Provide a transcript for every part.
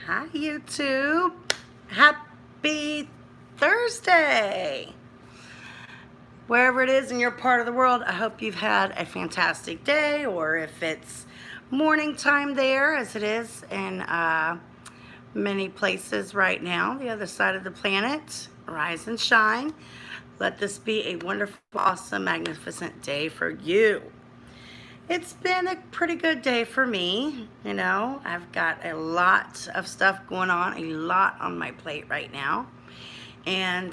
Hi YouTube. Happy Thursday. Wherever it is in your part of the world, I hope you've had a fantastic day, or if it's morning time there as it is in many places right now, the other side of the planet. Rise and shine. Let this be a wonderful, awesome, magnificent day for you. It's been a pretty good day for me. I've got a lot of stuff going on, a lot on my plate right now. And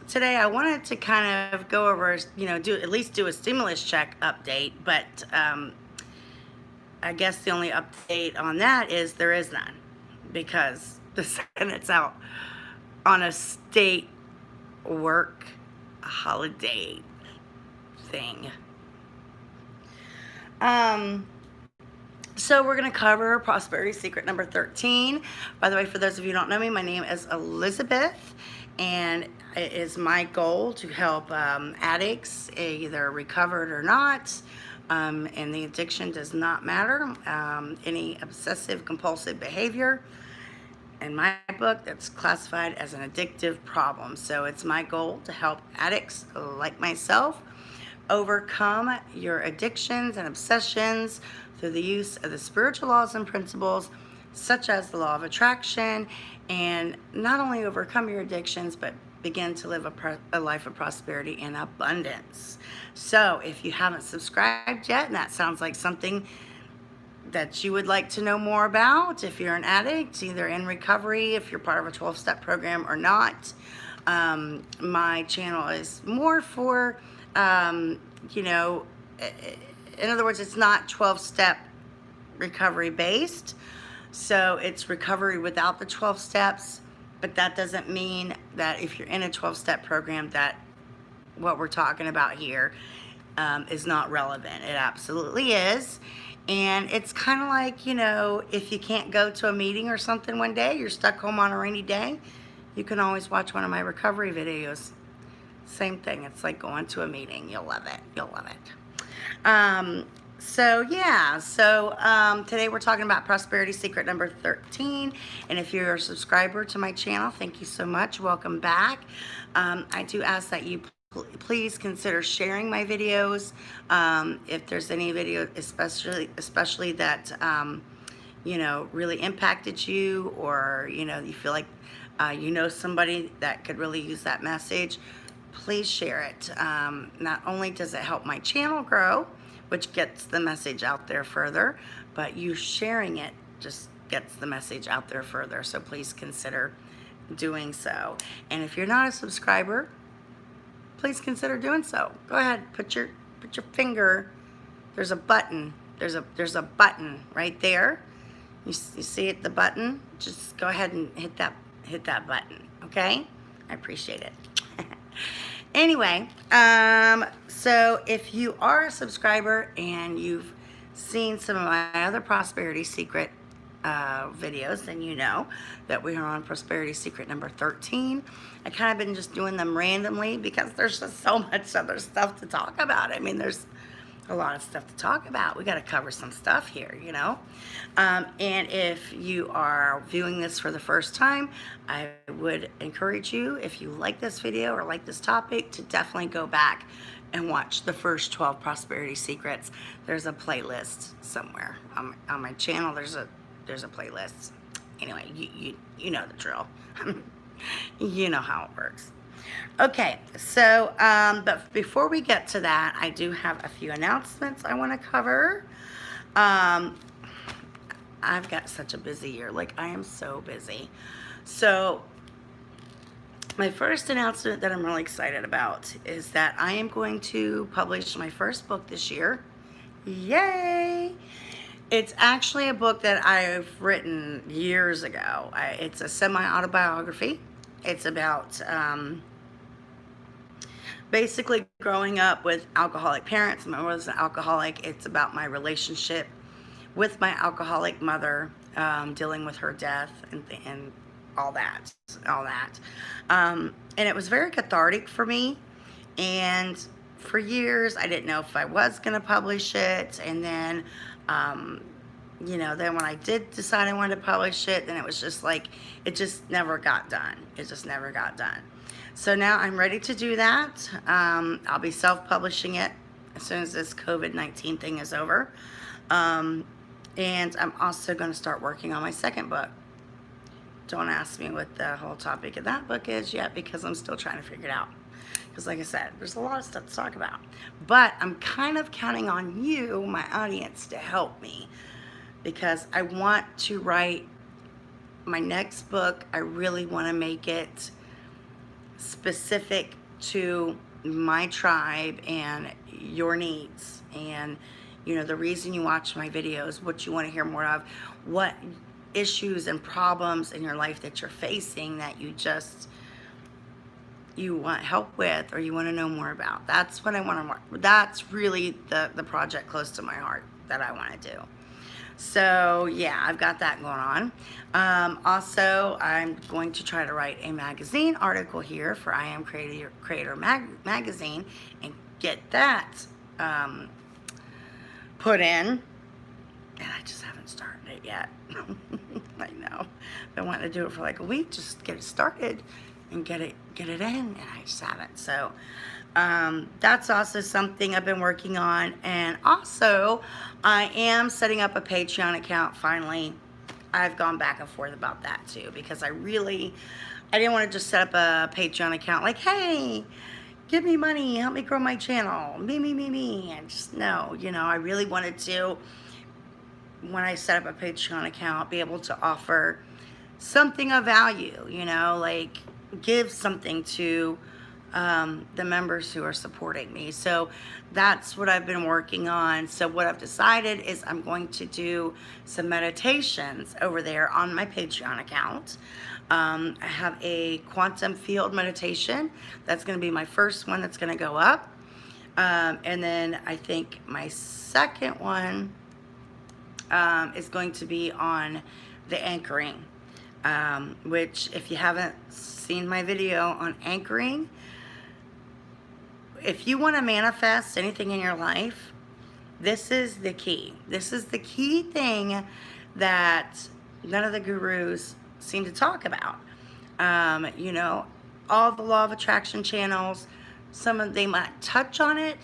today I wanted to kind of go over, at least do a stimulus check update. But I guess the only update on that is there is none, because the Senate's out on a state work holiday thing. So we're going to cover prosperity secret number 13. By the way, for those of you who don't know me, my name is Elizabeth, and it is my goal to help addicts, either recovered or not, and the addiction does not matter, any obsessive compulsive behavior. In my book, that's classified as an addictive problem. So it's my goal to help addicts like myself overcome your addictions and obsessions through the use of the spiritual laws and principles, such as the law of attraction, and not only overcome your addictions, but begin to live a life of prosperity and abundance. So if you haven't subscribed yet, and that sounds like something that you would like to know more about, if you're an addict, either in recovery, if you're part of a 12-step program or not, my channel is more for in other words, it's not 12-step recovery based. So it's recovery without the 12 steps, but that doesn't mean that if you're in a 12-step program that what we're talking about here is not relevant. It absolutely is. And it's kind of like, if you can't go to a meeting or something one day, you're stuck home on a rainy day, you can always watch one of my recovery videos. Same thing. It's like going to a meeting. You'll love it. You'll love it. Today we're talking about prosperity secret number 13. And if you're a subscriber to my channel, thank you so much. Welcome back. I do ask that you please consider sharing my videos. If there's any video, especially that, really impacted you, or, you feel like, somebody that could really use that message, please share it. Not only does it help my channel grow, which gets the message out there further, but you sharing it just gets the message out there further. So please consider doing so. And if you're not a subscriber, please consider doing so. Go ahead, put your finger. There's a button. There's a button right there. You see it, the button? Just go ahead and hit that button. Okay? I appreciate it. Anyway, so if you are a subscriber and you've seen some of my other prosperity secret videos, then you know that we are on prosperity secret number 13. I kind of been just doing them randomly because there's just so much other stuff to talk about. I mean, there's a lot of stuff to talk about. We got to cover some stuff here, and if you are viewing this for the first time, I would encourage you, if you like this video or like this topic, to definitely go back and watch the first 12 prosperity secrets. There's a playlist somewhere on my channel. There's a playlist. Anyway, you know the drill. You know how it works. Okay, so, but before we get to that, I do have a few announcements I want to cover. I've got such a busy year. Like, I am so busy. So, my first announcement that I'm really excited about is that I am going to publish my first book this year. Yay! It's actually a book that I've written years ago. It's a semi-autobiography. It's about basically growing up with alcoholic parents. My mother was an alcoholic. It's about my relationship with my alcoholic mother, dealing with her death and all that. And it was very cathartic for me. And for years, I didn't know if I was going to publish it. And then, you know, then when I did decide I wanted to publish it, then it was just like, it just never got done. It just never got done. So now I'm ready to do that. I'll be self-publishing it as soon as this COVID-19 thing is over. And I'm also going to start working on my second book. Don't ask me what the whole topic of that book is yet, because I'm still trying to figure it out. Because like I said, there's a lot of stuff to talk about. But I'm kind of counting on you, my audience, to help me, because I want to write my next book. I really want to make it specific to my tribe and your needs, and you know, the reason you watch my videos, what you want to hear more of, what issues and problems in your life that you're facing that you want help with, or you want to know more about. That's what I want to work. That's really the project close to my heart that I want to do. So yeah, I've got that going on. Also, I'm going to try to write a magazine article here for I Am Creator magazine and get that put in. And I just haven't started it yet. I know. I've been wanting to do it for like a week, just get it started and get it in, and I just haven't. So that's also something I've been working on. And also, I am setting up a Patreon account finally. I've gone back and forth about that too, because I didn't want to just set up a Patreon account like, hey, give me money, help me grow my channel, me. And just, no, you know, I really wanted to, when I set up a Patreon account, be able to offer something of value, you know, like give something to the members who are supporting me. So that's what I've been working on. So what I've decided is I'm going to do some meditations over there on my Patreon account. I have a quantum field meditation. That's going to be my first one that's going to go up. And then I think my second one is going to be on the anchoring, which if you haven't seen my video on anchoring, if you want to manifest anything in your life, this is the key. This is the key thing that none of the gurus seem to talk about. You know, all the law of attraction channels, some of they might touch on it,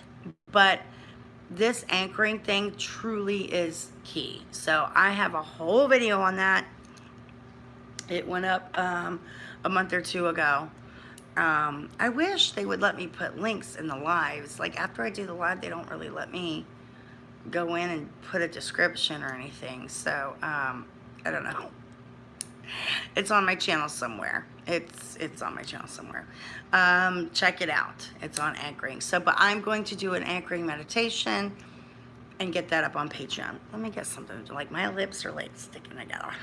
but this anchoring thing truly is key. So I have a whole video on that. It went up a month or two ago. I wish they would let me put links in the lives. Like after I do the live, they don't really let me go in and put a description or anything. So I don't know. It's on my channel somewhere. It's on my channel somewhere. Check it out. It's on anchoring. So, but I'm going to do an anchoring meditation and get that up on Patreon. Let me get something. Like my lips are like sticking together.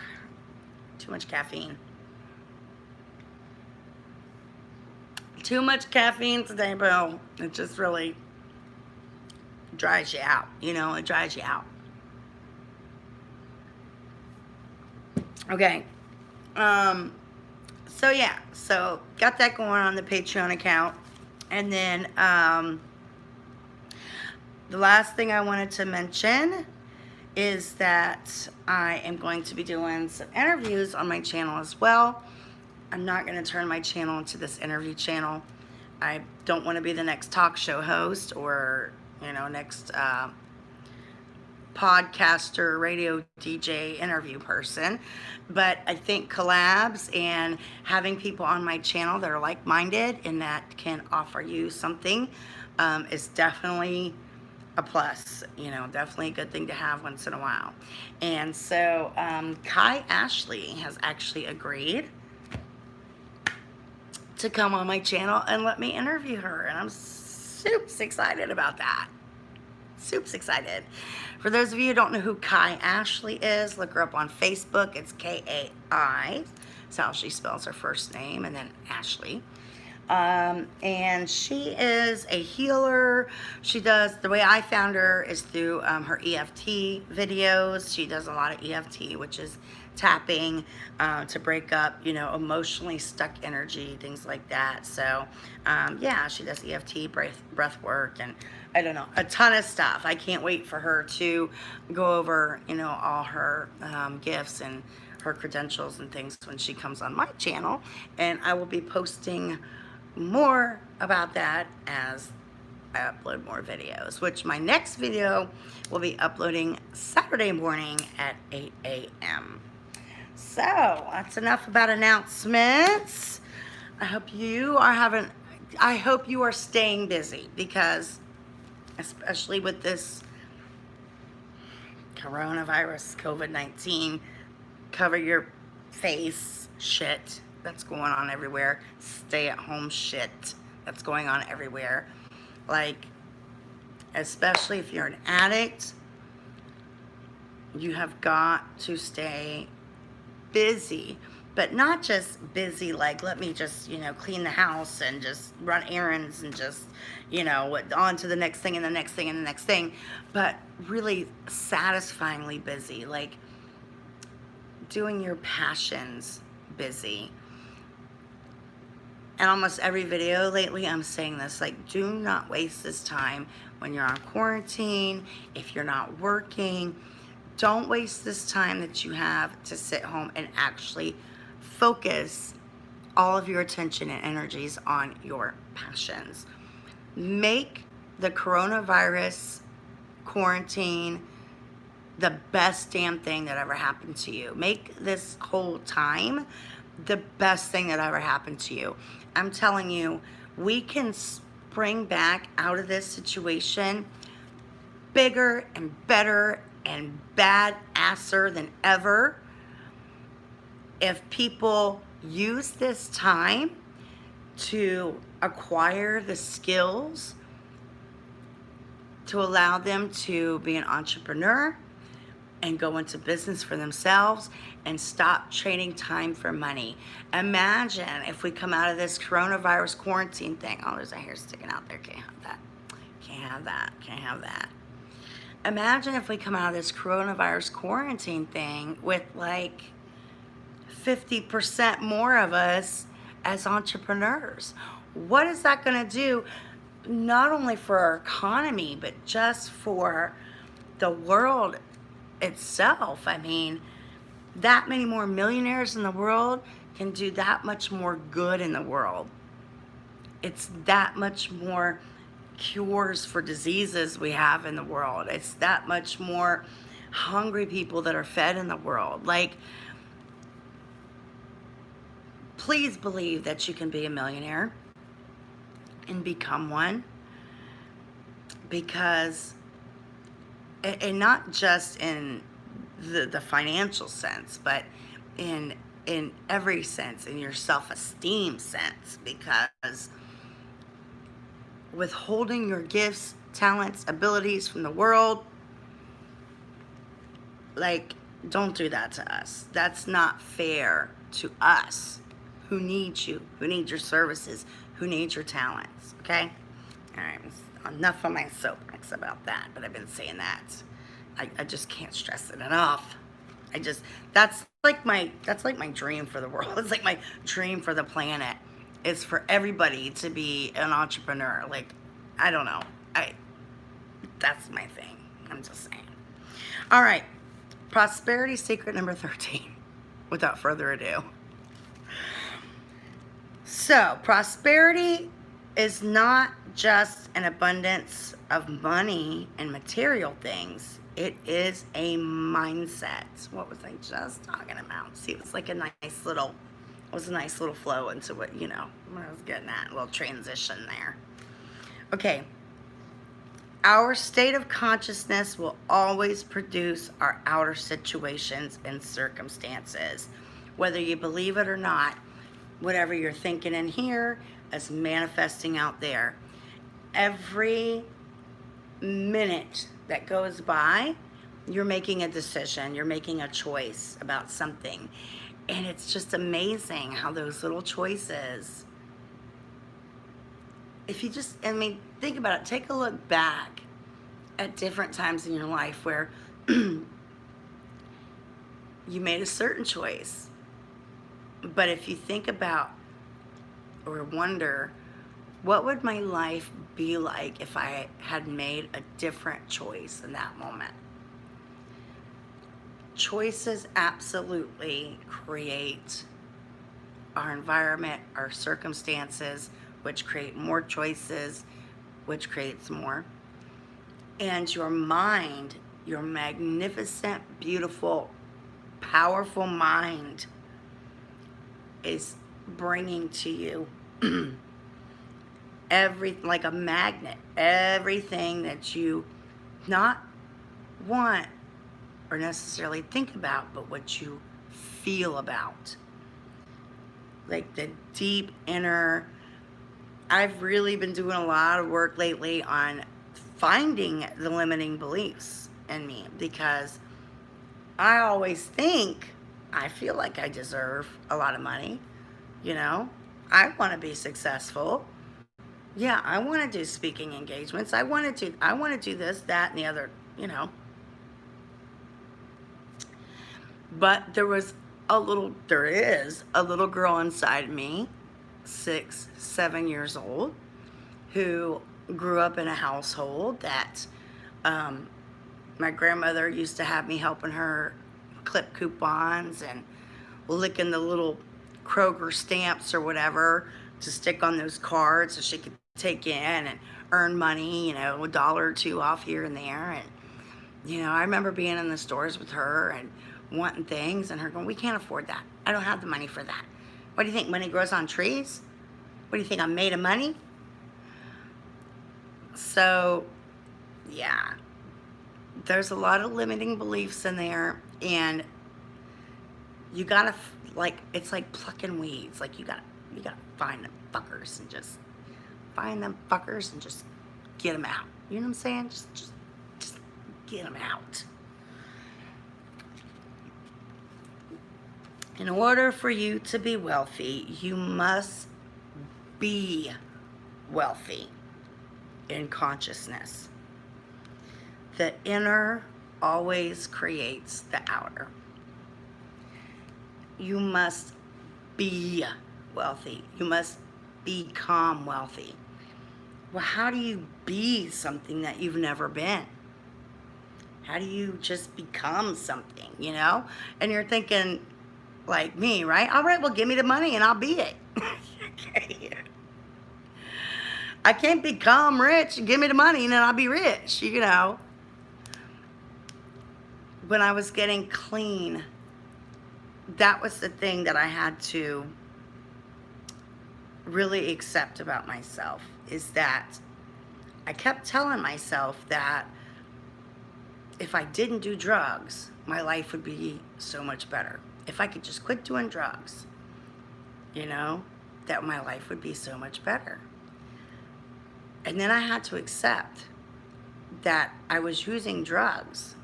Too much caffeine. Too much caffeine today, bro. It just really dries you out. You know, it dries you out. Okay. So yeah, so got that going on the Patreon account. And then the last thing I wanted to mention is that I am going to be doing some interviews on my channel as well. I'm not going to turn my channel into this interview channel. I don't want to be the next talk show host or, you know, next podcaster, radio DJ, interview person. But I think collabs and having people on my channel that are like-minded and that can offer you something is definitely a plus, you know, definitely a good thing to have once in a while. And so Kai Ashley has actually agreed to come on my channel and let me interview her, and I'm super excited about that. Super excited. For those of you who don't know who Kai Ashley is, look her up on Facebook. It's K-A-I. That's how she spells her first name, and then Ashley. And she is a healer. She does, the way I found her is through her EFT videos. She does a lot of EFT, which is tapping to break up, emotionally stuck energy, things like that. So, yeah, she does EFT, breath work, and I don't know, a ton of stuff. I can't wait for her to go over, all her gifts and her credentials and things when she comes on my channel. And I will be posting more about that as I upload more videos, which my next video will be uploading Saturday morning at 8 a.m. So that's enough about announcements. I hope you are staying busy, because especially with this coronavirus, COVID-19, cover your face shit that's going on everywhere, stay at home shit that's going on everywhere. Like, especially if you're an addict, you have got to stay busy, but not just busy like, let me just, clean the house and just run errands and just, on to the next thing and the next thing and the next thing, but really satisfyingly busy, like doing your passions busy. And almost every video lately, I'm saying this, like, do not waste this time when you're on quarantine, if you're not working. Don't waste this time that you have to sit home and actually focus all of your attention and energies on your passions. Make the coronavirus quarantine the best damn thing that ever happened to you. Make this whole time the best thing that ever happened to you. I'm telling you, we can spring back out of this situation bigger and better and badasser than ever if people use this time to acquire the skills to allow them to be an entrepreneur and go into business for themselves and stop trading time for money. Imagine if we come out of this coronavirus quarantine thing. Oh, there's a hair sticking out there. Can't have that. Can't have that. Can't have that. Imagine if we come out of this coronavirus quarantine thing with like 50% more of us as entrepreneurs. What is that going to do, not only for our economy, but just for the world itself? I mean, that many more millionaires in the world can do that much more good in the world. It's that much more cures for diseases we have in the world. It's that much more hungry people that are fed in the world. Like, please believe that you can be a millionaire and become one, because, and not just in the financial sense, but in every sense, in your self-esteem sense, because withholding your gifts, talents, abilities from the world, like, don't do that to us. That's not fair to us who need you, who need your services, who need your talents, okay? All right, enough on my soapbox about that, but I've been saying that. I just can't stress it enough. That's like my dream for the world. It's like my dream for the planet. It's for everybody to be an entrepreneur. Like, I don't know. That's my thing. I'm just saying. All right, prosperity secret number 13, without further ado. So, prosperity is not just an abundance of money and material things. It is a mindset. What was I just talking about? See, it was like a nice little flow into what I was getting at. A little transition there. Okay. Our state of consciousness will always produce our outer situations and circumstances. Whether you believe it or not, whatever you're thinking in here is manifesting out there. Every minute that goes by, you're making a decision, you're making a choice about something. And it's just amazing how those little choices, if you just, think about it, take a look back at different times in your life where you made a certain choice. But if you think about or wonder, what would my life be like if I had made a different choice in that moment? Choices absolutely create our environment, our circumstances, which create more choices, which creates more. And your mind, your magnificent, beautiful, powerful mind is bringing to you like a magnet, everything that you not want or necessarily think about, but what you feel about. Like the deep inner, I've really been doing a lot of work lately on finding the limiting beliefs in me, because I always think I feel like I deserve a lot of money. You know, I want to be successful. Yeah, I want to do speaking engagements. I want to do this, that, and the other, you know. But there is a little girl inside me, 6, 7 years old, who grew up in a household that my grandmother used to have me helping her clip coupons and licking the little Kroger stamps or whatever to stick on those cards so she could take in and earn money, you know, $1 or $2 off here and there. And, you know, I remember being in the stores with her and wanting things and her going, we can't afford that. I don't have the money for that. What do you think, money grows on trees? What do you think, I'm made of money? So, yeah, there's a lot of limiting beliefs in there, and you gotta, like, it's like plucking weeds. Like, you gotta find them fuckers and just get them out. You know what I'm saying? Just get them out. In order for you to be wealthy, you must be wealthy in consciousness. The inner always creates the outer. You must be wealthy. You must become wealthy. Well, how do you be something that you've never been? How do you just become something, you know? And you're thinking, like me, right? All right, well, give me the money and I'll be it. Okay. I can't become rich. Give me the money and then I'll be rich, you know? When I was getting clean, that was the thing that I had to really accept about myself, is that I kept telling myself that if I didn't do drugs, my life would be so much better. If I could just quit doing drugs, you know, that my life would be so much better. And then I had to accept that I was using drugs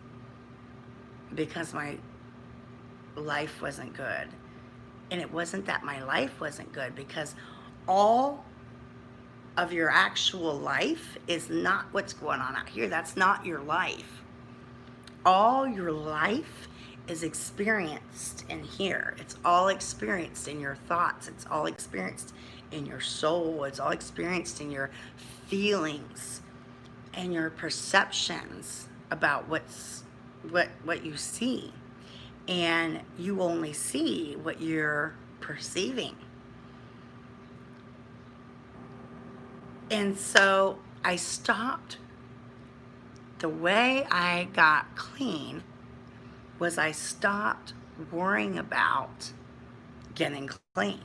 because my life wasn't good. And it wasn't that my life wasn't good, because all of your actual life is not what's going on out here. That's not your life. All your life is experienced in here. It's all experienced in your thoughts. It's all experienced in your soul. It's all experienced in your feelings and your perceptions about what you see. And you only see what you're perceiving. And so I stopped. The way I got clean was I stopped worrying about getting clean.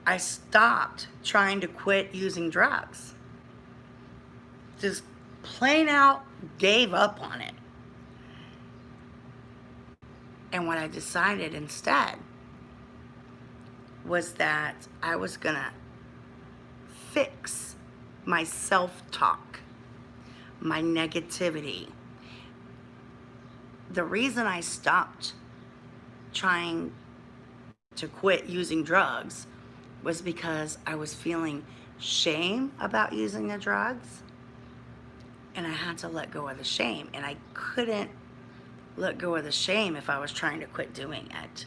I stopped trying to quit using drugs. Just plain out gave up on it. And what I decided instead was that I was gonna fix my self-talk, my negativity. The reason I stopped trying to quit using drugs was because I was feeling shame about using the drugs, and I had to let go of the shame, and I couldn't let go of the shame if I was trying to quit doing it.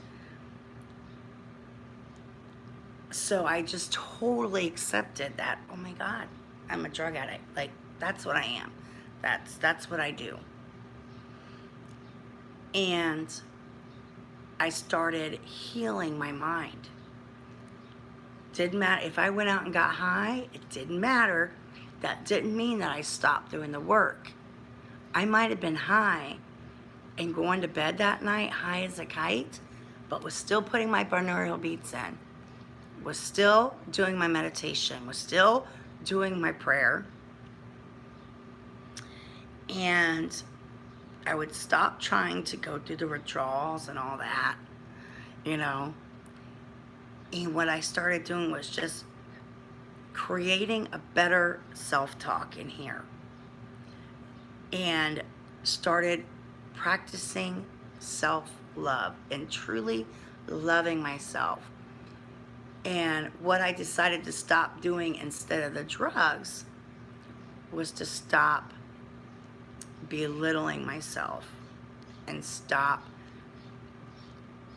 So I just totally accepted that, oh my God, I'm a drug addict. Like, that's what I am. That's what I do. And I started healing my mind. Didn't matter if I went out and got high, it didn't matter. That didn't mean that I stopped doing the work. I might have been high and going to bed that night high as a kite, but was still putting my binaural beats in, was still doing my meditation, was still doing my prayer. And I would stop trying to go through the withdrawals and all that, you know. And what I started doing was just creating a better self-talk in here. And started practicing self-love and truly loving myself. And what I decided to stop doing instead of the drugs was to stop belittling myself and stop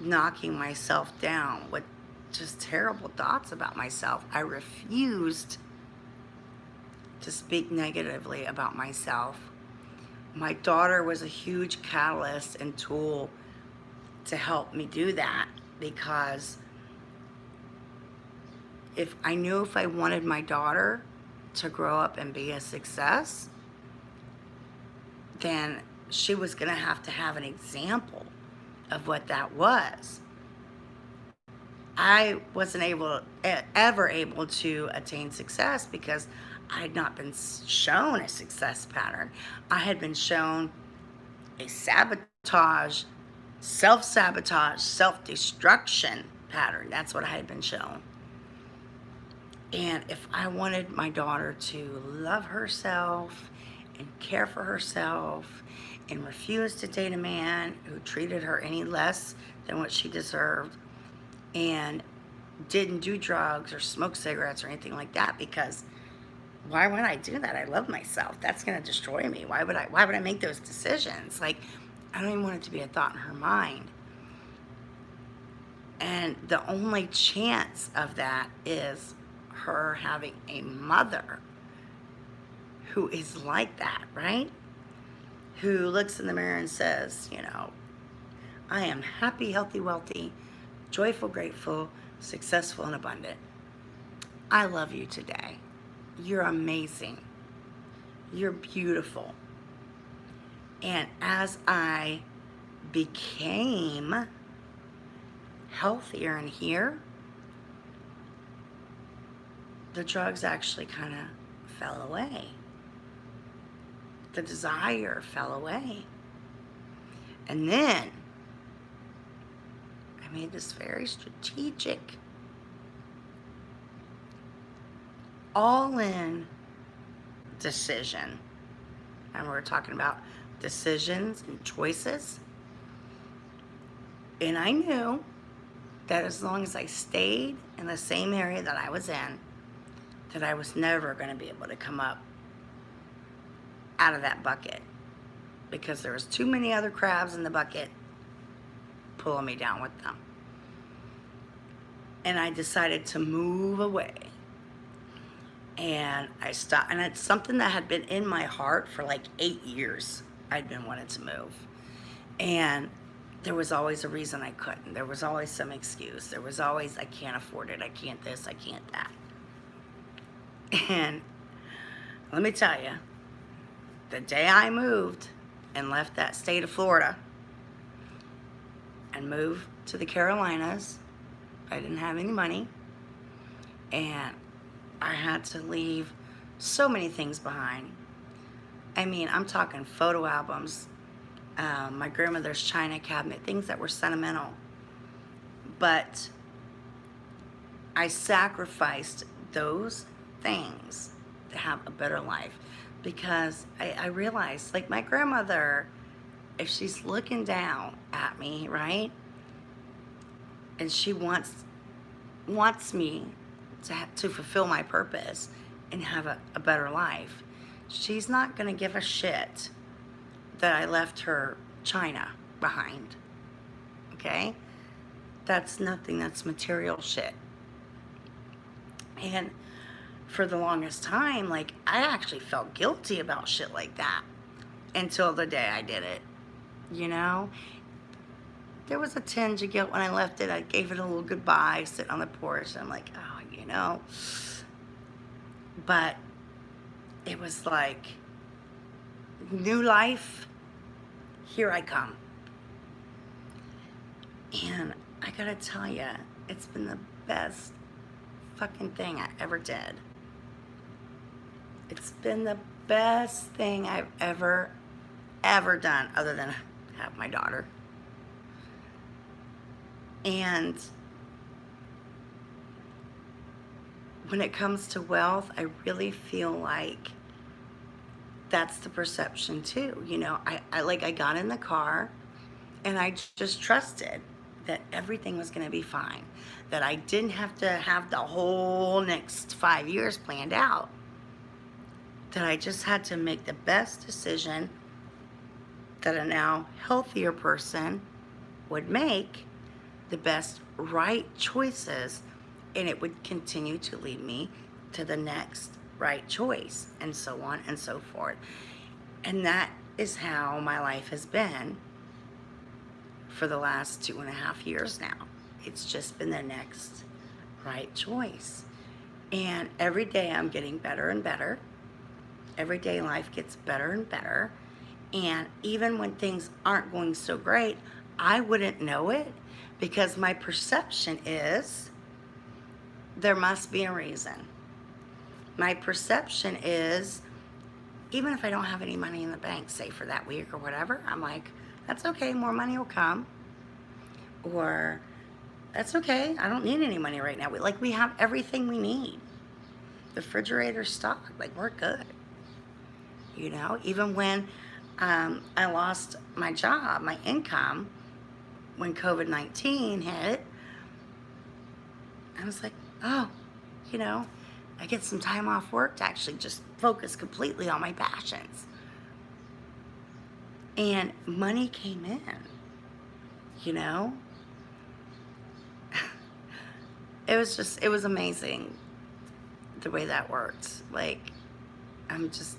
knocking myself down with just terrible thoughts about myself. I refused to speak negatively about myself. My daughter was a huge catalyst and tool to help me do that, because if I wanted my daughter to grow up and be a success, then she was going to have an example of what that was. I wasn't ever able to attain success because I had not been shown a success pattern. I had been shown a sabotage, self-sabotage, self-destruction pattern. That's what I had been shown. And if I wanted my daughter to love herself and care for herself and refuse to date a man who treated her any less than what she deserved and didn't do drugs or smoke cigarettes or anything like that, because why would I do that? I love myself. That's going to destroy me. Why would I make those decisions? Like, I don't even want it to be a thought in her mind. And the only chance of that is her having a mother who is like that, right? Who looks in the mirror and says, you know, I am happy, healthy, wealthy, joyful, grateful, successful, and abundant. I love you today. You're amazing. You're beautiful. And as I became healthier in here, the drugs actually kind of fell away. The desire fell away. And then I made this very strategic, all-in decision. And we're talking about decisions and choices. And I knew that as long as I stayed in the same area that I was in, that I was never going to be able to come up out of that bucket, because there was too many other crabs in the bucket pulling me down with them. And I decided to move away. And I stopped, and it's something that had been in my heart for like 8 years. I'd been wanting to move. And there was always a reason I couldn't. There was always some excuse. There was always, I can't afford it. I can't this, I can't that. And let me tell you, the day I moved and left that state of Florida and moved to the Carolinas, I didn't have any money, and I had to leave so many things behind. I mean, I'm talking photo albums, my grandmother's china cabinet, things that were sentimental. But I sacrificed those things to have a better life, because I realized, like, my grandmother, if she's looking down at me, right, and she wants me to fulfill my purpose and have a better life, she's not going to give a shit that I left her china behind. Okay? That's nothing. That's material shit. And for the longest time, like, I actually felt guilty about shit like that until the day I did it. You know? There was a tinge of guilt when I left it. I gave it a little goodbye, sitting on the porch. I'm like, oh, you know. But it was like, new life, here I come. And I gotta tell you, it's been the best fucking thing I ever did. It's been the best thing I've ever done, other than have my daughter. And when it comes to wealth, I really feel like that's the perception too. You know, I got in the car and I just trusted that everything was going to be fine, that I didn't have to have the whole next 5 years planned out, that I just had to make the best decision that a now healthier person would make, the best right choices, and it would continue to lead me to the next right choice, and so on and so forth. And that is how my life has been for the last 2.5 years now. It's just been the next right choice. And every day I'm getting better and better. Every day life gets better and better. And even when things aren't going so great, I wouldn't know it, because my perception is there must be a reason. My perception is, even if I don't have any money in the bank, say for that week or whatever, I'm like, that's okay, more money will come. Or, that's okay, I don't need any money right now. We have everything we need. The refrigerator's stocked, like, we're good. You know, even when I lost my job, my income, when COVID-19 hit, I was like, oh, you know, I get some time off work to actually just focus completely on my passions. And money came in, you know? It was amazing the way that worked. Like, I'm just,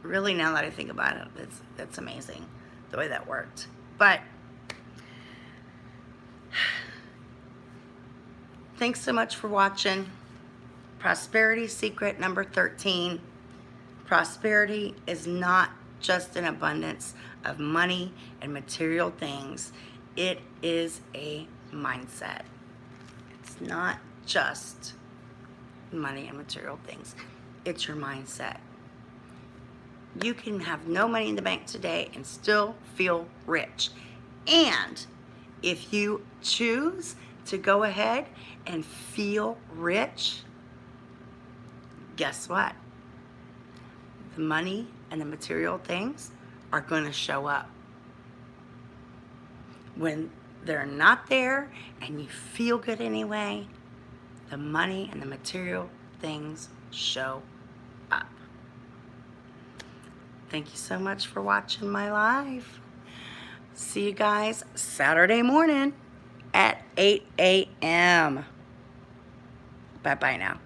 really, now that I think about it, it's amazing the way that worked. But thanks so much for watching. Prosperity secret number 13. Prosperity is not just an abundance of money and material things. It is a mindset. It's not just money and material things. It's your mindset. You can have no money in the bank today and still feel rich. And if you choose to go ahead and feel rich, guess what? The money and the material things are going to show up. When they're not there and you feel good anyway, the money and the material things show up. Thank you so much for watching my live. See you guys Saturday morning at 8 a.m. Bye-bye now.